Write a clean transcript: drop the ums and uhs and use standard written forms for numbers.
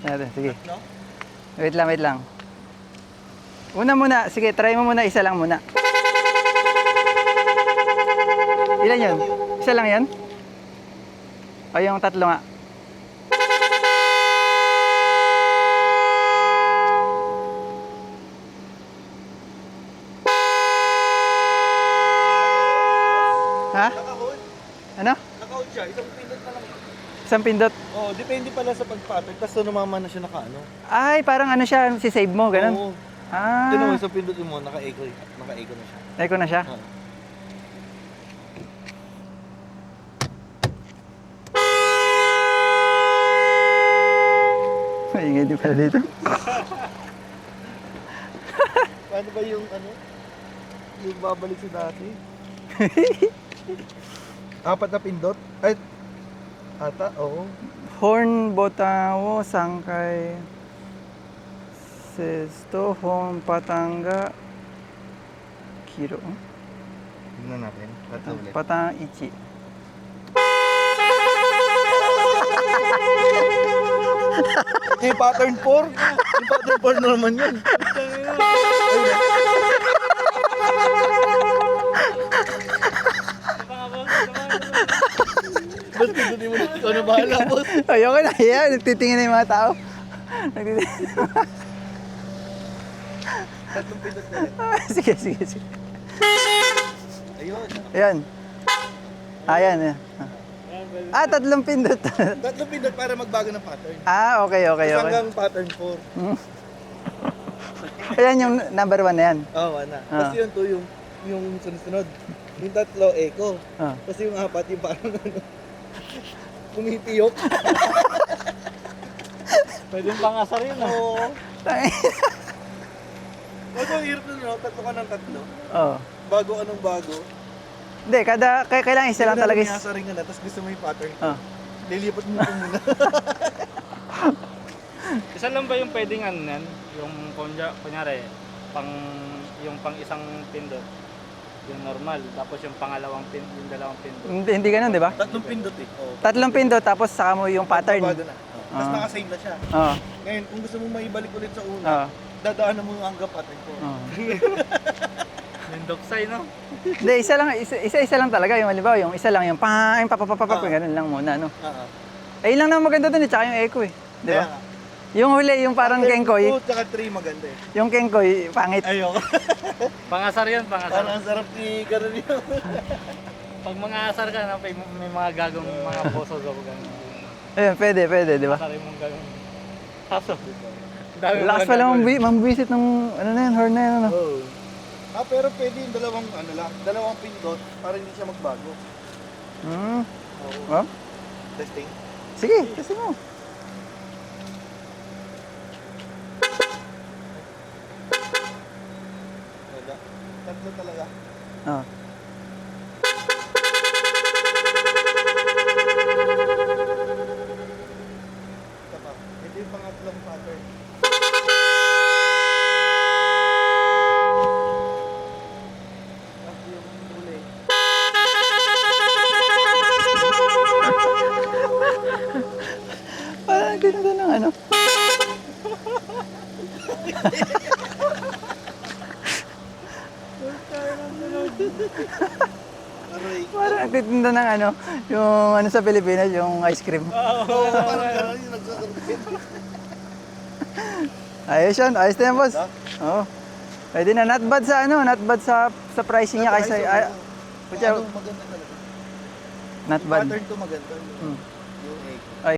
Natin, sige. No? Wait lang, wait lang. Una muna, sige, try mo muna, isa lang muna. Ilan yun? Isa lang yan? O yung tatlo nga? Ha? Naka-hold. Ano? Naka-hold siya. Isang pindot na lang. Isang pindot? Oo, depende pala sa pag-pattern. Tapos namama na siya naka-ano. Ay, parang ano siya, si-save mo, ganun? Oo. Ah, Ito naman, isang pindot mo, naka-echo. Naka-echo na siya. echo na siya? Oo. Maingay din pala dito. Paano ba yung ano? Yung babalik sa dati? Apat na pindot? Ay, ata, oo. Horn, botawo, sangkay, sesto, horn, patanga, kiro. Tingnan natin. Tatlo ulit. Patang, ichi. Yung pattern 4? Yung pattern 4 na naman yun. Ba't pindutin mo na? Ikaw na bahala, boss. Ayoko na, yan. Nagtitingin na yung mga tao. Nagtitingin. Tatlong pindot na yun. Sige, sige, sige. Ayun. Ayan. Ayan, ayan. Ah, tatlong pindot. Tatlong pindot para magbago ng pattern. Ah, okay, okay, Tapos okay. hanggang pattern 4. Ayan yung number 1 na yan. Oo, wala. Tapos yun to, yung sunod-sunod. Yung tatlo, echo. Ah. Tapos yung apat, yung parang ano, pumitiyok. Pwede yung pangasar yun ah. Oo. Bago ang hirap nun, no? Tatlo ka ng tatlo. Oh. Bago anong bago. Hindi, kailangan isa lang talaga. Rin ka na, tapos gusto mo yung pattern. Ah. Lilipat mo ito muna. Isa lang ba yung pwedeng ano yan? Yung kunyari, yung pang isang pindot, yung normal, tapos yung pangalawang pindot, yung dalawang pindot. Hindi ganun, di ba? Tatlong pindot eh. Oo. Tatlong pindot, tapos saka mo yung pattern. Bago na. Tapos Ah. nakasave na siya. Oo. Ngayon, kung gusto mo maibalik ulit sa una, Oo. dadaanan mo yung hanggang pattern ko. Oo. Yung doksay, no? Hindi, isa lang talaga. Yung halimbawa, yung isa lang, yung papapapapap, ganun lang muna, no? Oo. Ayun lang naman maganda dun, tsaka yung echo eh. Di ba? Kaya nga. Yung huli, yung parang kengkoy, 2 tsaka 3 maganda eh. yung kengkoy, pangit. Ayoko. Pangasar yun, pangasar. Parang ang sarap ni Karolina. Pag mga asar ka, no, may mga gagong mga bosos o gano'n. Ayun, pwede, di ba? Asarin mong gano'n. Kaso, dami Lakas pala mambisit ng, ano na yan, horn na yan, ano? Oo. Ah, pero pwede yung dalawang pindot para hindi siya magbago. Hmm. Oo. Oh? Testing. Sige, kasi mo. Wala. Tatlo talaga. Oh. Ito pa. Ito yung pangatlong pattern. Tapos yung huli. Parang ganda ng ano. Aray. Parang titinda ng ano, yung ano sa Pilipinas, yung ice cream. Oo, parang gano'n yung nagsasabihin. Ayos yun, ayos na yan, boss. Oo. Pwede na, not bad sa ano, not bad sa pricing niya kaysa, Ano, maganda talaga. not bad. Pattern to maganda. Hmm. Yung egg.